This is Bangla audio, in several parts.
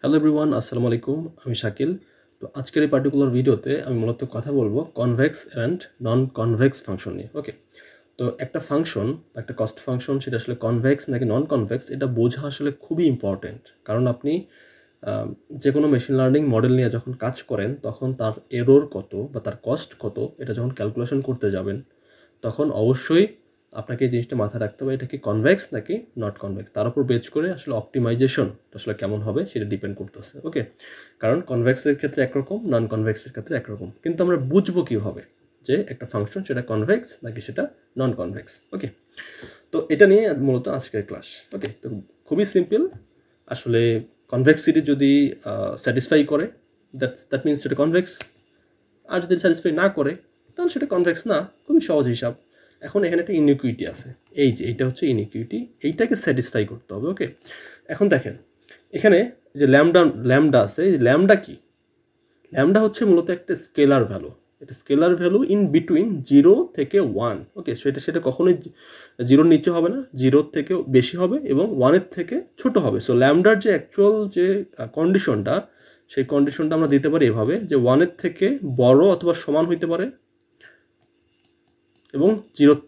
হ্যালো এভরিওয়ান, আসসালামু আলাইকুম। আমি শাকিল। তো আজকের এই পার্টিকুলার ভিডিওতে আমি মূলত কথা বলবো convex and non convex function নিয়ে। ওকে, তো একটা ফাংশন বা একটা কস্ট ফাংশন সেটা আসলে কনভেক্স নাকি নন কনভেক্স এটা বোঝা আসলে খুবই ইম্পর্টেন্ট। কারণ আপনি যে কোনো মেশিন লার্নিং মডেল নিয়ে যখন কাজ করেন তখন তার এরর কত বা তার কস্ট কত এটা যখন ক্যালকুলেশন করতে যাবেন তখন অবশ্যই আপনাকে এই জিনিসটা মাথায় রাখতে হবে, এটা কি কনভেক্স নাকি নট কনভেক্স। তার উপর বেচ করে আসলে অপটিমাইজেশন আসলে কেমন হবে সেটা ডিপেন্ড করতেছে। ওকে, কারণ কনভেক্সের ক্ষেত্রে একরকম, নন কনভেক্সের ক্ষেত্রে একরকম, কিন্তু আমরা বুঝবো কীভাবে যে একটা ফাংশন সেটা কনভেক্স নাকি সেটা নন কনভেক্স। ওকে, তো এটা নিয়ে মূলত আজকের ক্লাস। ওকে, তো খুবই সিম্পল। আসলে কনভেক্সিটি যদি স্যাটিসফাই করে দ্যাট মিনস সেটা কনভেক্স, আর যদি স্যাটিসফাই না করে তাহলে সেটা কনভেক্স না। খুবই সহজ হিসাব। এখন এখানে একটা ইনইকুইটি আছে, এই যে এইটা হচ্ছে ইনইকুইটি, এইটাকে স্যাটিসফাই করতে হবে। ওকে, এখন দেখেন এখানে যে ল্যামডা আছে, এই ল্যামডা কি? ল্যামডা হচ্ছে মূলত একটা স্কেলার ভ্যালু। এটা স্কেলার ভ্যালু ইন বিটুইন 0 থেকে 1। ওকে, সেটা কখনোই 0-র নিচে হবে না, 0-র থেকেও বেশি হবে এবং 1-এর থেকে ছোট হবে। সো ল্যামডার যে অ্যাকচুয়াল যে কন্ডিশনটা, সেই কন্ডিশনটা আমরা দিতে পারি এভাবে যে 1-এর থেকে বড় অথবা সমান হইতে পারে এবং 1-এর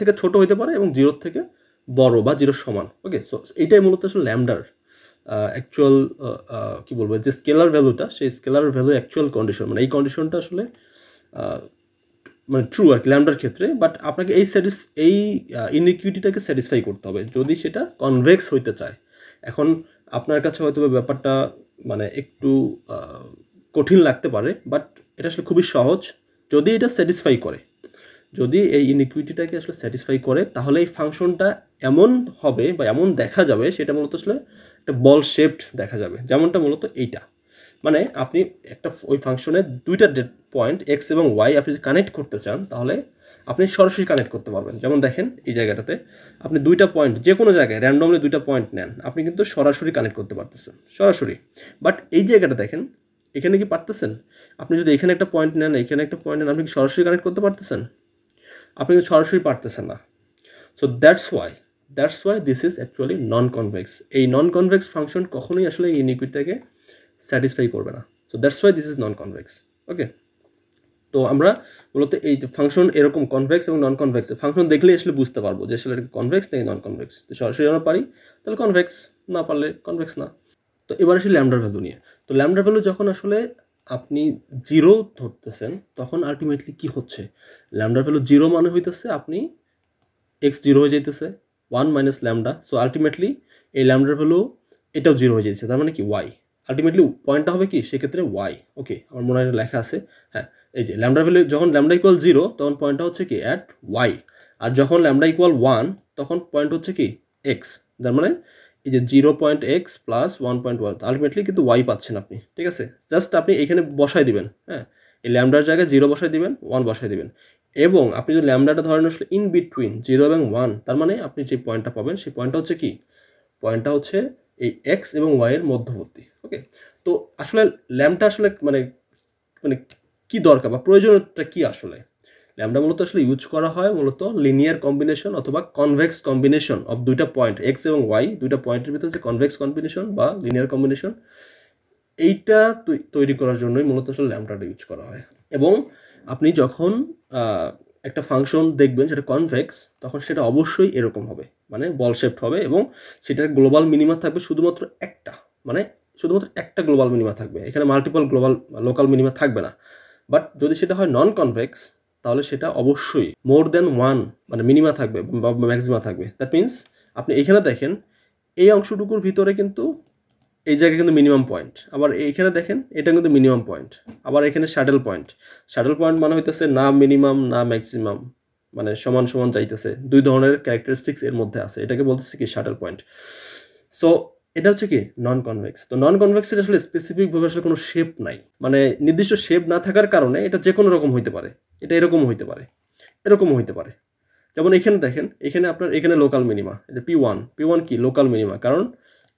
থেকে ছোট হইতে পারে এবং 0-র থেকে বড় বা 0-র সমান। ওকে, সো এইটাই মূলত আসলে ল্যামডার অ্যাকচুয়াল কি বলবো, যে স্কেলার ভ্যালুটা, সেই স্কেলার ভ্যালু অ্যাকচুয়াল কন্ডিশন, মানে এই কন্ডিশনটা আসলে মানে ট্রু আর কি ল্যামডার ক্ষেত্রে। বাট আপনাকে এই ইনইকুইটিটাকে স্যাটিসফাই করতে হবে যদি সেটা কনভেক্স হইতে চায়। এখন আপনার কাছে হয়তো ব্যাপারটা মানে একটু কঠিন লাগতে পারে, বাট এটা আসলে খুবই সহজ। যদি এটা স্যাটিসফাই করে, যদি এই ইনইকুইটিটাকে আসলে স্যাটিসফাই করে, তাহলে এই ফাংশনটা এমন হবে বা এমন দেখা যাবে, সেটা মূলত আসলে একটা বল শেপড দেখা যাবে, যেমনটা মূলত এইটা। মানে আপনি একটা ওই ফাংশনের দুইটা পয়েন্ট এক্স এবং ওয়াই আপনি যদি কানেক্ট করতে চান তাহলে আপনি সরাসরি কানেক্ট করতে পারবেন। যেমন দেখেন এই জায়গাটাতে আপনি দুইটা পয়েন্ট যে কোনো জায়গায় র্যান্ডমলি দুইটা পয়েন্ট নেন, আপনি কিন্তু সরাসরি কানেক্ট করতে পারতেছেন, সরাসরি। বাট এই জায়গাটা দেখেন, এখানে কি পারতেছেন? আপনি যদি এখানে একটা পয়েন্ট নেন, এখানে একটা পয়েন্ট নেন, আপনি কি সরাসরি কানেক্ট করতে পারতেছেন? আপনি কিন্তু সরাসরি পারতেছেন না। So that's why this is actually non convex. এই নন কনভেক্স ফাংশন কখনোই আসলে এই ইনইকুইটিটাকে স্যাটিসফাই করবে না। So that's why this is non convex. Okay, তো আমরা মূলত এই যে ফাংশন এরকম কনভেক্স এবং নন কনভেক্স ফাংশন দেখলেই আসলে বুঝতে পারবো যে আসলে কনভেক্স নাকি নন কনভেক্স। তো সরাসরি আমরা পারি তাহলে কনভেক্স, না পারলে কনভেক্স না। তো এবার আসি ল্যামডার ভ্যালু নিয়ে। তো ল্যামডার ভ্যালু যখন আসলে আপনি 0 ধরতেছেন তখন আলটিমেটলি কি হচ্ছে? ল্যামডার ভ্যালু 0 মানে হইতেছে আপনি x 0 হয়ে যাইতেছে 1 মাইনাস ল্যামডা। সো আলটিমেটলি এই ল্যামডার ভ্যালু এটাও 0 হয়ে যাচ্ছে, তার মানে কি y। আলটিমেটলি পয়েন্টটা হবে কি সেক্ষেত্রে y। ওকে, আমার মনে হয় লেখা আছে। হ্যাঁ, এই যে ল্যামডার ভ্যালু যখন ল্যামডা ইকুয়াল 0 তখন পয়েন্টটা হচ্ছে কি অ্যাট y, আর যখন ল্যামডা ইকুয়াল 1 তখন পয়েন্ট হচ্ছে কি x। তার মানে এই যে 0.x প্লাস 1.1 আলটিমেটলি কিন্তু y পাচ্ছেন আপনি। ঠিক আছে, জাস্ট আপনি এখানে বসাই দিবেন। হ্যাঁ, এই ল্যামডার জায়গায় 0 বসাই দিবেন, 1 বসাই দিবেন, এবং আপনি যদি ল্যামডাটা ধরেন আসলে ইন বিটুইন 0 এবং 1, তার মানে আপনি যে পয়েন্টটা পাবেন সেই পয়েন্টটা হচ্ছে কি, পয়েন্টটা হচ্ছে এই x এবং y এর মধ্যবর্তী। ওকে, তো আসলে ল্যামডা আসলে মানে মানে কি দরকার বা প্রয়োজনটা কি? আসলে ল্যামডা মূলত আসলে ইউজ করা হয় মূলত লিনিয়ার কম্বিনেশন অথবা কনভেক্স কম্বিনেশন অফ দুইটা পয়েন্ট এক্স এবং ওয়াই, দুইটা পয়েন্টের ভিতরে যে কনভেক্স কম্বিনেশন বা লিনিয়ার কম্বিনেশন, এইটা তৈরি করার জন্যই মূলত আসলে ল্যামডাটা ইউজ করা হয়। এবং আপনি যখন একটা ফাংশন দেখবেন সেটা কনভেক্স, তখন সেটা অবশ্যই এরকম হবে, মানে বল শেপড হবে এবং সেটার গ্লোবাল মিনিমা থাকবে শুধুমাত্র একটা, মানে শুধুমাত্র একটা গ্লোবাল মিনিমা থাকবে, এখানে মাল্টিপল লোকাল মিনিমা থাকবে না। বাট যদি সেটা হয় নন কনভেক্স তাহলে সেটা অবশ্যই মোর দেন ওয়ান মানে মিনিমা থাকবে বা ম্যাক্সিমা থাকবে। দ্যাট মিনস আপনি এখানে দেখেন এই অংশটুকুর ভিতরে কিন্তু এই জায়গায় কিন্তু মিনিমাম পয়েন্ট, আবার এইখানে দেখেন এটা কিন্তু মিনিমাম পয়েন্ট, আবার এখানে স্যাডেল পয়েন্ট মানে হইতেছে না মিনিমাম না ম্যাক্সিমাম, মানে সমান সমান চাইতেছে। দুই ধরনের ক্যারেক্টারিস্টিক্স এর মধ্যে আছে, এটাকে বলতেছে কি স্যাডেল পয়েন্ট। সো এটা হচ্ছে কি নন কনভেক্স। তো নন কনভেক্সের আসলে স্পেসিফিকভাবে আসলে কোনো শেপ নাই, মানে নির্দিষ্ট শেপ না থাকার কারণে এটা যে কোনো রকম হইতে পারে, এটা এরকম হইতে পারে, এরকমও হইতে পারে। যেমন এখানে দেখেন, এখানে আপনার এখানে লোকাল মিনিমা, যে P1 কি লোকাল মিনিমা, কারণ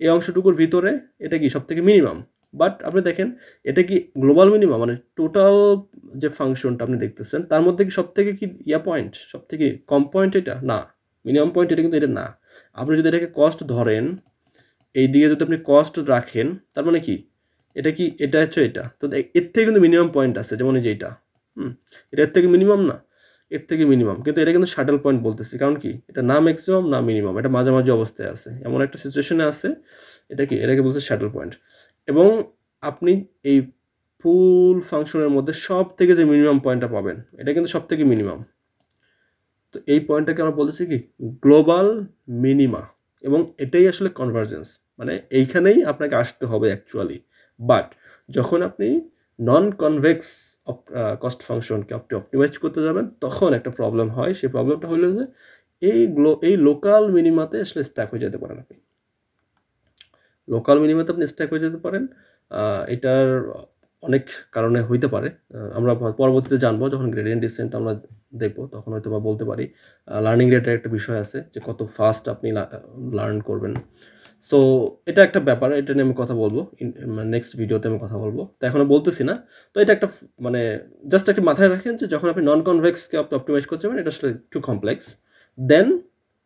এই অংশটুকুর ভিতরে এটা কি সব থেকে মিনিমাম। বাট আপনি দেখেন এটা কি গ্লোবাল মিনিমাম, মানে টোটাল যে ফাংশনটা আপনি দেখতেছেন তার মধ্যে কি সব থেকে কি পয়েন্ট সব থেকে কম পয়েন্ট এটা না, মিনিমাম পয়েন্ট এটা কিন্তু এটা না। আপনি যদি এটাকে কস্ট ধরেন, এই দিকে যদি আপনি কস্ট রাখেন তার মানে কি এটা হচ্ছে এটা, তো এর থেকে কিন্তু মিনিমাম পয়েন্ট আছে, যেমন এই যে এটা, এটা এর থেকে মিনিমাম না, এর থেকে মিনিমাম, কিন্তু এটা কিন্তু শাটল পয়েন্ট বলতেছি, কারণ কি এটা না ম্যাক্সিমাম না মিনিমাম, এটা মাঝামাঝি অবস্থায় আছে, এমন একটা সিচুয়েশনে আছে, এটাকে বলছে শাটল পয়েন্ট। এবং আপনি এই ফুল ফাংশনের মধ্যে সব থেকে যে মিনিমাম পয়েন্টটা পাবেন এটা কিন্তু সব থেকে মিনিমাম, তো এই পয়েন্টটাকে আমরা বলতেছি কি গ্লোবাল মিনিমা, এবং এটাই আসলে কনভার্জেন্স, মানে এইখানেই আপনাকে আসতে হবে অ্যাকচুয়ালি। বাট যখন আপনি নন কনভেক্স কস্ট ফাংশনকে আপনি অপটিমাইজ করতে যাবেন তখন একটা প্রবলেম হয়, সেই প্রবলেমটা হলো যে এই লোকাল মিনিমাতে আসলে স্ট্যাক হয়ে যেতে পারেন, আপনি লোকাল মিনিমাতে আপনি স্ট্যাক হয়ে যেতে পারেন। এটার অনেক কারণে হইতে পারে, আমরা পরবর্তীতে জানবো, যখন গ্রেডিয়েন্ট ডিসেন্ট আমরা দেখবো তখন হয়তো বা বলতে পারি। লার্নিং রেটের একটা বিষয় আছে যে কত ফাস্ট আপনি লার্ন করবেন, সো এটা একটা ব্যাপার, এটা নিয়ে আমি কথা বলবো নেক্সট ভিডিওতে, আমি কথা বলবো, তো এখনো বলতেছি না। তো এটা একটা মানে জাস্ট একটা মাথায় রাখেন যে যখন আপনি নন কনভেক্সকে আপনি অপটিমাইজ করতে যাবেন এটা আসলে টু কমপ্লেক্স দেন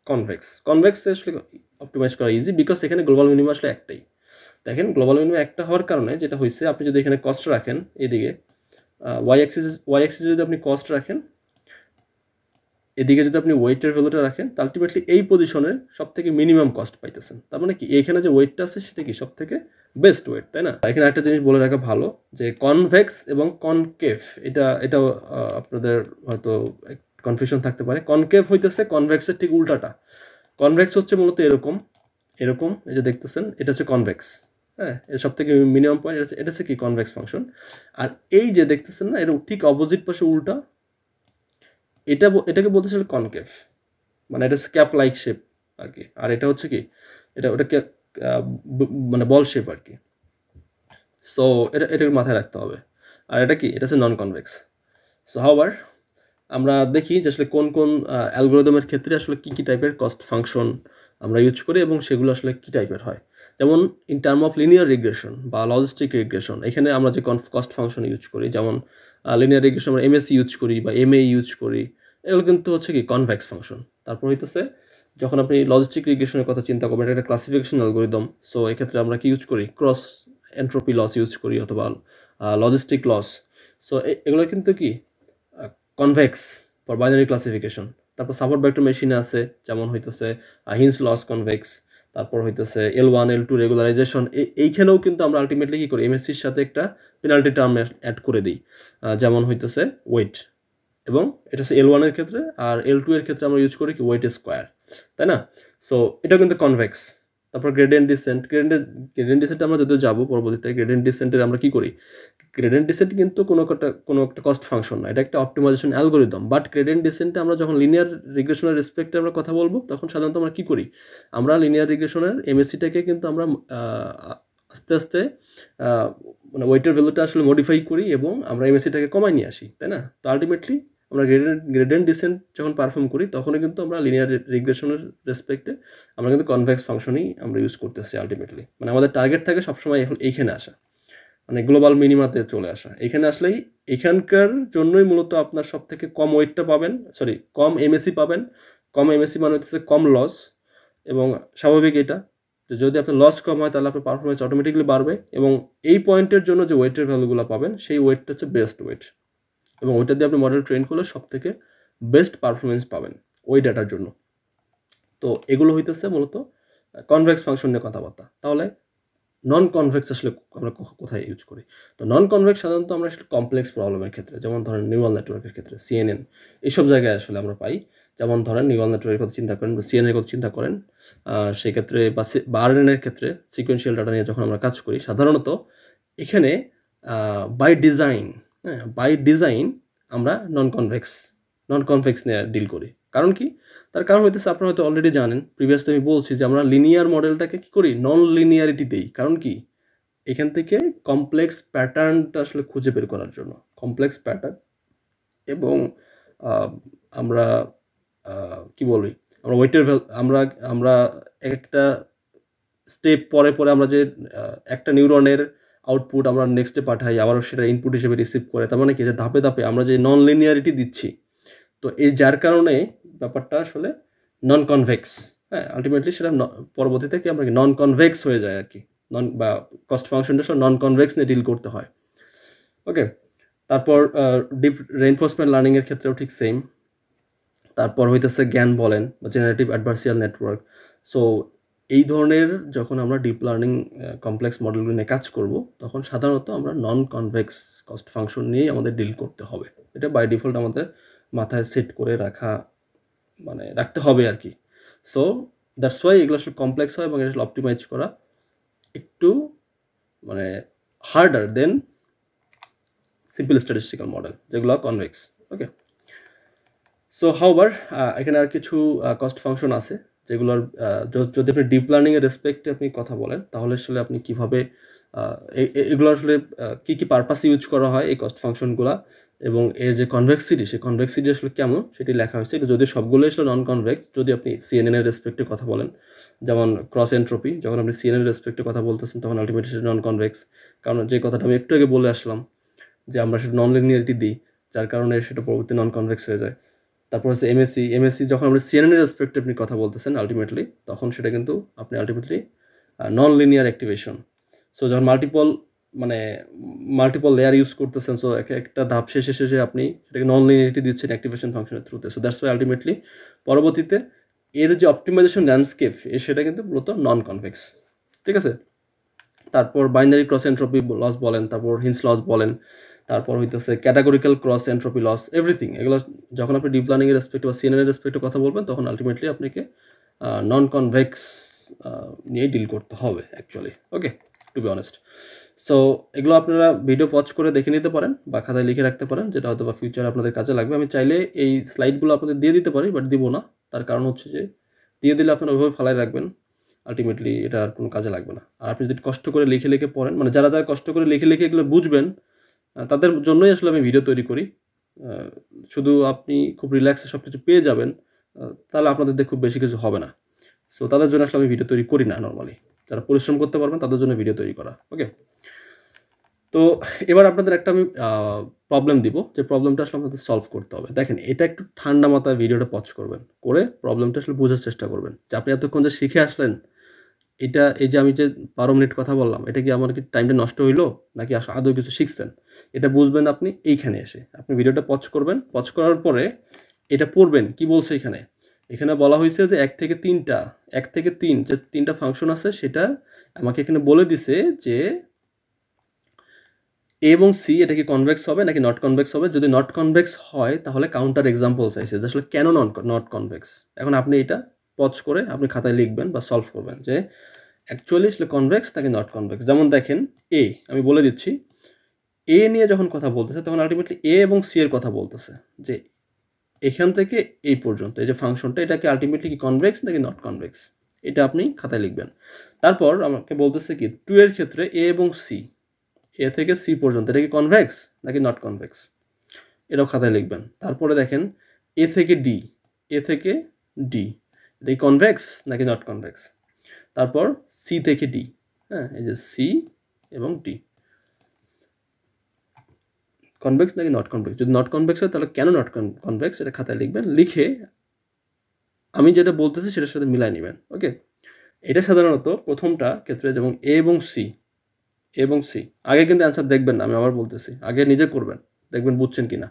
কনভেক্স আসলে অপটিমাইজ করা ইজি, বিকজ এখানে গ্লোবাল মিনিমাম আসলে একটাই। দেখেন গ্লোবাল মিনিমাম একটা হওয়ার কারণে যেটা হয়েছে, আপনি যদি এখানে কস্ট রাখেন এদিকে ওয়াই অ্যাক্সিস যদি আপনি কস্ট রাখেন, এদিকে যদি আপনি ওয়েটের ভ্যালুটা রাখেন, তা আলটিমেটলি এই পজিশনের সব থেকে মিনিমাম কস্ট পাইতেছেন, তার মানে কি এখানে যে ওয়েটটা আছে সেটা কি সব থেকে বেস্ট ওয়েট, তাই না? এখানে একটা জিনিস বলে রাখা ভালো যে কনভেক্স এবং কনকেভ, এটা আপনাদের হয়তো কনফিউশন থাকতে পারে। কনকেভ হইতেছে কনভেক্সের ঠিক উল্টাটা। কনভেক্স হচ্ছে মূলত এরকম এই যে দেখতেছেন, এটা হচ্ছে কনভেক্স, হ্যাঁ, এর সব থেকে মিনিমাম পয়েন্ট এটা হচ্ছে কি কনভেক্স ফাংশন। আর এই যে দেখতেছেন না, এর ঠিক অপোজিট পাশে উল্টা, এটাকে বলতেছে কনকেভ, মানে এটা স্ক্যাপ লাইক শেপ আর কি। আর এটা হচ্ছে কি ওটাকে মানে বল শেপ আর কি। সো এটাকে মাথায় রাখতে হবে। আর এটা কি এটা হচ্ছে নন কনভেক্স। সো হাওয়ার আমরা দেখি যে আসলে কোন কোন অ্যালগোরিদমের ক্ষেত্রে আসলে কী টাইপের কস্ট ফাংশন আমরা ইউজ করি এবং সেগুলো আসলে কী টাইপের হয়। যেমন in term of linear regression বা লজিস্টিক রিগ্রেশন, এখানে আমরা যে কস্ট ফাংশন ইউজ করি, যেমন লিনিয়ার রিগ্রেশন আমরা এমএসি ইউজ করি বা এমএ ইউজ করি, এগুলো কিন্তু হচ্ছে কি কনভেক্স ফাংশন। তারপর হইতেছে যখন আপনি লজিস্টিক রিগ্রেশনের কথা চিন্তা করবেন, এটা একটা ক্লাসিফিকেশন অ্যালগোরিদম, সো এক্ষেত্রে আমরা কি ইউজ করি, ক্রস এন্ট্রপি লস ইউজ করি অথবা লজিস্টিক লস। সো এগুলো কিন্তু কি কনভেক্স ফর বাইনারি ক্লাসিফিকেশন। তারপর সাপোর্ট ভেক্টর মেশিনে আছে, যেমন হইতেছে হিন্স লস কনভেক্স, তারপর হইতেছে L1 L2 রেগুলারাইজেশন। এইখানেও কিন্তু আমরা আলটিমেটলি কী করি, এমএসসির সাথে একটা পেনাল্টি টার্ম অ্যাড করে দিই, যেমন হইতেছে ওয়েট, এবং এটা হচ্ছে L1 এর ক্ষেত্রে, আর L2 এর ক্ষেত্রে আমরা ইউজ করি কি ওয়েট স্কোয়ার, তাই না? সো এটা কিন্তু কনভেক্স। তারপর গ্রেডিয়েন্ট ডিসেন্ট আমরা যদিও যাবো পরবর্তীতে। গ্রেডিয়েন্ট ডিসেন্টের আমরা কি করি, গ্রেডিয়েন্ট ডিসেন্ট কিন্তু কোনো একটা কস্ট ফাংশন না, এটা একটা অপটিমাইজেশন অ্যালগোরিদম। বাট গ্রেডিয়েন্ট ডিসেন্টে আমরা যখন লিনিয়ার রিগ্রেশনের রেসপেক্টে আমরা কথা বলবো, তখন সাধারণত আমরা কি করি, আমরা লিনিয়ার রিগ্রেশনের এমএসসিটাকে কিন্তু আমরা আস্তে আস্তে মানে ওয়েটের ভ্যালুটা আসলে মডিফাই করি এবং আমরা এমএসসিটাকে কমাই নিয়ে আসি, তাই না? তো আলটিমেটলি আমরা গ্রেডিয়েন্ট ডিসেন্ট যখন পারফর্ম করি তখনই কিন্তু আমরা লিনিয়ার রিগ্রেশনের রেসপেক্টে আমরা কিন্তু কনভেক্স ফাংশনই আমরা ইউজ করতেছি আলটিমেটলি। মানে আমাদের টার্গেট থাকে সবসময় এইখানে আসা, মানে গ্লোবাল মিনিমাতে চলে আসা। এখানে আসলেই এখানকার জন্যই মূলত আপনার সব থেকে কম ওয়েটটা পাবেন, কম এমএসি পাবেন। কম এমএসি মানে হচ্ছে কম লস, এবং স্বাভাবিক এটা যে যদি আপনার লস কম হয় তাহলে আপনার পারফরমেন্স অটোমেটিকলি বাড়বে, এবং এই পয়েন্টের জন্য যে ওয়েটের ভ্যালুগুলো পাবেন সেই ওয়েটটা হচ্ছে বেস্ট ওয়েট, এবং ওইটা দিয়ে আপনি মডেল ট্রেন করলে সব থেকে বেস্ট পারফরমেন্স পাবেন ওই ডাটার জন্য। তো এগুলো হইতেছে মূলত কনভেক্স ফাংশন নিয়ে কথাবার্তা। তাহলে নন কনভেক্স আসলে আমরা কোথায় ইউজ করি? তো নন কনভেক্স সাধারণত আমরা আসলে কমপ্লেক্স প্রবলেমের ক্ষেত্রে, যেমন ধরেন নিউরাল নেটওয়ার্কের ক্ষেত্রে CNN, এইসব জায়গায় আসলে আমরা পাই। যেমন ধরেন নিউরাল নেটওয়ার্কের কথা চিন্তা করেন বা CNN এর কথা চিন্তা করেন, সেই ক্ষেত্রে বা RNN এর ক্ষেত্রে সিকোয়েন্সিয়াল ডাটা নিয়ে যখন আমরা কাজ করি, সাধারণত এখানে বাই ডিজাইন আমরা নন কনভেক্স নিয়ে ডিল করি। কারণ কি? তার কারণ হইতেছে আপনারা হয়তো অলরেডি জানেন, প্রিভিয়াসলি আমি বলছি যে আমরা লিনিয়ার মডেলটাকে কী করি, নন লিনিয়ারিটি দেই। কারণ কি? এখান থেকে কমপ্লেক্স প্যাটার্নটা আসলে খুঁজে বের করার জন্য, কমপ্লেক্স প্যাটার্ন। এবং আমরা কি বলি, আমরা ওয়েটের আমরা একটা স্টেপ পরে আমরা যে একটা নিউরনের আউটপুট আমরা নেক্সটে পাঠাই, আবারও সেটা ইনপুট হিসেবে রিসিভ করে, তার মানে কি যে ধাপে ধাপে আমরা যে নন লিনিয়ারিটি দিচ্ছি, তো এই যার কারণে ব্যাপারটা আসলে নন কনভেক্স হ্যাঁ, আলটিমেটলি সেটা পরবর্তীতে কি আমরা নন কনভেক্স হয়ে যায় আর কি, বা কস্ট ফাংশনটা আসলে নন কনভেক্স নিয়ে ডিল করতে হয়। ওকে, তারপর ডিপ রেইনফোর্সমেন্ট লার্নিংয়ের ক্ষেত্রেও ঠিক সেম। তারপর হইতেছে জ্ঞান বলেন বা জেনারেটিভ অ্যাডভার্সিয়াল নেটওয়ার্ক। সো এই ধরনের যখন আমরা ডিপ লার্নিং কমপ্লেক্স মডেলগুলো নিয়ে কাজ করব, তখন সাধারণত আমরা নন কনভেক্স কস্ট ফাংশন নিয়েই আমাদের ডিল করতে হবে। এটা বাই ডিফল্ট আমাদের মাথায় সেট করে রাখতে হবে আর কি। সো দ্যাটস ওয়াই এগুলো আসলে কমপ্লেক্স হয় এবং এটা আসলে অপটিমাইজ করা একটু হার্ডার দেন সিম্পল স্ট্যাটিস্টিক্যাল মডেল যেগুলো কনভেক্স। ওকে, সো হাউবার এখানে আর কিছু কস্ট ফাংশন আছে যেগুলোর যদি আপনি ডিপ লার্নিংয়ের রেসপেক্টে আপনি কথা বলেন, তাহলে আসলে আপনি কীভাবে এগুলো আসলে কী কী পারপাস ইউজ করা হয় এই কস্ট ফাংশনগুলো, এবং এর যে কনভেক্সিটি, সেই কনভেক্সিটি আসলে কেমন সেটি লেখা হয়েছে। এটা যদি সবগুলো আসলে নন কনভেক্স, যদি আপনি সিএনএনের রেসপেক্টে কথা বলেন, যেমন ক্রস এন্ট্রপি, যখন আপনি সিএনএন রেসপেক্টে কথা বলতেছেন তখন আলটিমেটলি সেটা নন কনভেক্স, কারণ যে কথাটা আমি একটু আগে বলে আসলাম যে আমরা সেটা নন লিনিয়ারিটি দিই, যার কারণে সেটা পরবর্তী নন কনভেক্স হয়ে যায়। তারপর হচ্ছে এমএসসি যখন আপনি সিএনএনের রেসপেক্টে আপনি কথা বলতেছেন আলটিমেটলি, তখন সেটা কিন্তু আপনি ultimately non linear activation. So যখন মাল্টিপল লেয়ার ইউজ করতেছেন, সো একটা ধাপ শেষে শেষে আপনি সেটাকে নন লিনিয়ারিটি দিচ্ছেন অ্যাক্টিভেশন ফাংশনের থ্রুতে। সো দ্যাটস ওয়াই আলটিমেটলি পরবর্তীতে এর যে অপটিমাইজেশন ল্যান্ডস্কেপ সেটা কিন্তু মূলত নন কনভেক্স। ঠিক আছে, তারপর বাইনারি ক্রস এন্ট্রপি লস বলেন, তারপর হিন্স লস বলেন, তারপর হইতেছে categorical cross entropy loss, everything এগুলো যখন আপনি ডিপ লার্নিংয়ের রেসপেক্টে বা সিএনএনের রেসপেক্টে কথা বলবেন, তখন আলটিমেটলি আপনাকে নন কনভেক্স নিয়ে ডিল করতে হবে actually. Okay, to be honest. So এগুলো আপনারা ভিডিও পজ করে দেখে নিতে পারেন বা খাতায় লিখে রাখতে পারেন, যেটা হয়তো বা ফিউচারে আপনাদের কাজে লাগবে। আমি চাইলে এই স্লাইডগুলো আপনাদের দিয়ে দিতে পারি, বাট দিব না। তার কারণ হচ্ছে যে দিয়ে দিলে আপনারা ওইভাবে ফালাই রাখবেন, আলটিমেটলি এটা আর কোনো কাজে লাগবে না। আর আপনি যদি কষ্ট করে লিখে লিখে পড়েন, যারা যারা কষ্ট করে লিখে লিখে এগুলো বুঝবেন, তাদের জন্যই আসলে আমি ভিডিও তৈরি করি। শুধু আপনি খুব রিল্যাক্সে সব কিছু পেয়ে যাবেন, তাহলে আপনাদের দিয়ে খুব বেশি কিছু হবে না। সো তাদের জন্য আসলে আমি ভিডিও তৈরি করি না নর্মালি। যারা পরিশ্রম করতে পারবেন তাদের জন্য ভিডিও তৈরি করা। ওকে, তো এবার আপনাদের একটা আমি প্রবলেম দিব, যে প্রবলেমটা আসলে আপনাদের সলভ করতে হবে। দেখেন, এটা একটু ঠান্ডা মাথায় ভিডিওটা পজ করবেন, করে প্রবলেমটা আসলে বোঝার চেষ্টা করবেন যে আপনি এতক্ষণ যে শিখে আসলেন, এই যে আমি যে 12 মিনিট কথা বললাম, এটা কি আমার কি টাইমটা নষ্ট হইলো, নাকি আদৌ কিছু শিখছেন? এটা বুঝবেন আপনি এইখানে এসে। আপনি ভিডিওটা পজ করবেন, পজ করার পরে এটা পড়বেন কি বলছে এখানে। এখানে বলা হয়েছে যে 1 থেকে 3 যে 3টা ফাংশন আছে, সেটা আমাকে এখানে বলে দিছে যে এ এবং সি এটা কি কনভেক্স হবে নাকি নট কনভেক্স হবে। যদি নট কনভেক্স হয় তাহলে কাউন্টার এক্সাম্পল চাইছে যে আসলে কেন নট কনভেক্স। এখন আপনি এটা পজ করে আপনি খাতায় লিখবেন বা সলভ করবেন যে অ্যাকচুয়ালি আসলে কনভেক্স নাকি নট কনভেক্স। যেমন দেখেন, আমি বলে দিচ্ছি, এ নিয়ে যখন কথা বলতেছে তখন আলটিমেটলি এ এবং সি এর কথা বলতেছে, যে এখান থেকে এই পর্যন্ত এই যে ফাংশনটা, এটা কি আলটিমেটলি কি কনভেক্স নাকি নট কনভেক্স, এটা আপনি খাতায় লিখবেন। তারপর আমাকে বলতেছে কি 2 এর ক্ষেত্রে এ এবং সি, এ থেকে সি পর্যন্ত এটা কি কনভেক্স নাকি নট কনভেক্স, এটাও খাতায় লিখবেন। তারপরে দেখেন এ থেকে ডি এটা কি কনভেক্স নাকি নট কনভেক্স। তারপর সি থেকে ডি, হ্যাঁ, এই যে সি এবং ডি কনভেক্স নাকি নট কনভেক্স। যদি নট কনভেক্স হয় তাহলে কেন নট কনভেক্স, এটা খাতায় লিখবেন। লিখে আমি যেটা বলতেছি সেটার সাথে মিলাই নেবেন। ওকে, এটা সাধারণত প্রথমটা ক্ষেত্রে, যেমন এ এবং সি আগে কিন্তু অ্যান্সার দেখবেন না, আমি আবার বলতেছি, আগে নিজে করবেন, দেখবেন বুঝছেন কিনা।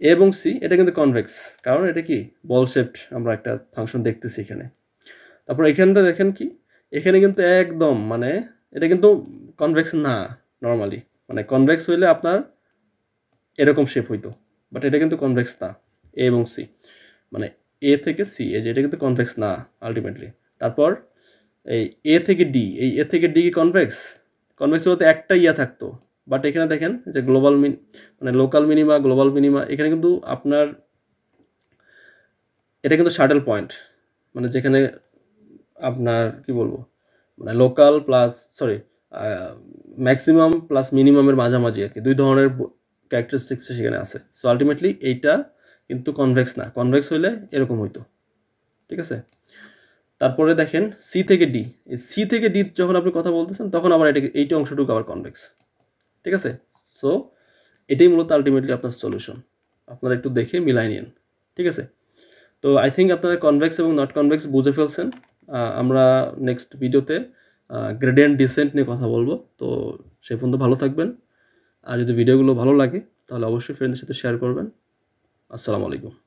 এ এবং সি এটা কিন্তু কনভেক্স, কারণ এটা কি বল শেপড আমরা একটা ফাংশন দেখতেছি এখানে। তারপর এখানটা দেখেন কি, এখানে কিন্তু একদম এটা কিন্তু কনভেক্স না নর্মালি। কনভেক্স হইলে আপনার এরকম শেপ হইতো, বাট এটা কিন্তু কনভেক্স না। এ এবং সি এ থেকে সি, এই যে এটা কিন্তু কনভেক্স না আলটিমেটলি। তারপর এই এ থেকে ডি, এ থেকে ডি কি কনভেক্স বলতে একটা থাকতো, বাট এখানে দেখেন যে global local minima, global minima, এখানে কিন্তু আপনার এটা কিন্তু শাটল পয়েন্ট, যেখানে আপনার কি বলবো লোকাল প্লাস ম্যাক্সিমাম প্লাস মিনিমামের মাঝামাঝি আর কি, দুই ধরনের ক্যারেক্টারিস্টিক্স সেখানে আছে। সো আলটিমেটলি এইটা কিন্তু কনভেক্স না, কনভেক্স হইলে এরকম হইতো। ঠিক আছে, তারপরে দেখেন সি থেকে ডি, এই সি থেকে ডি যখন আপনি কথা বলতেছেন তখন আবার এইটা অংশটুকু আবার কনভেক্স। ঠিক আছে, সো এটাই মূলত আলটিমেটলি আপনার সলিউশন, আপনারা একটু দেখে মিলাই নিন। ঠিক আছে, তো আই থিঙ্ক আপনারা কনভেক্স এবং নট কনভেক্স বুঝে ফেলছেন। আমরা নেক্সট ভিডিওতে গ্রেডিয়েন্ট ডিসেন্ট নিয়ে কথা বলবো। তো সে পর্যন্ত ভালো থাকবেন। আর যদি ভিডিওগুলো ভালো লাগে তাহলে অবশ্যই ফ্রেন্ডদের সাথে শেয়ার করবেন। আসসালামু আলাইকুম।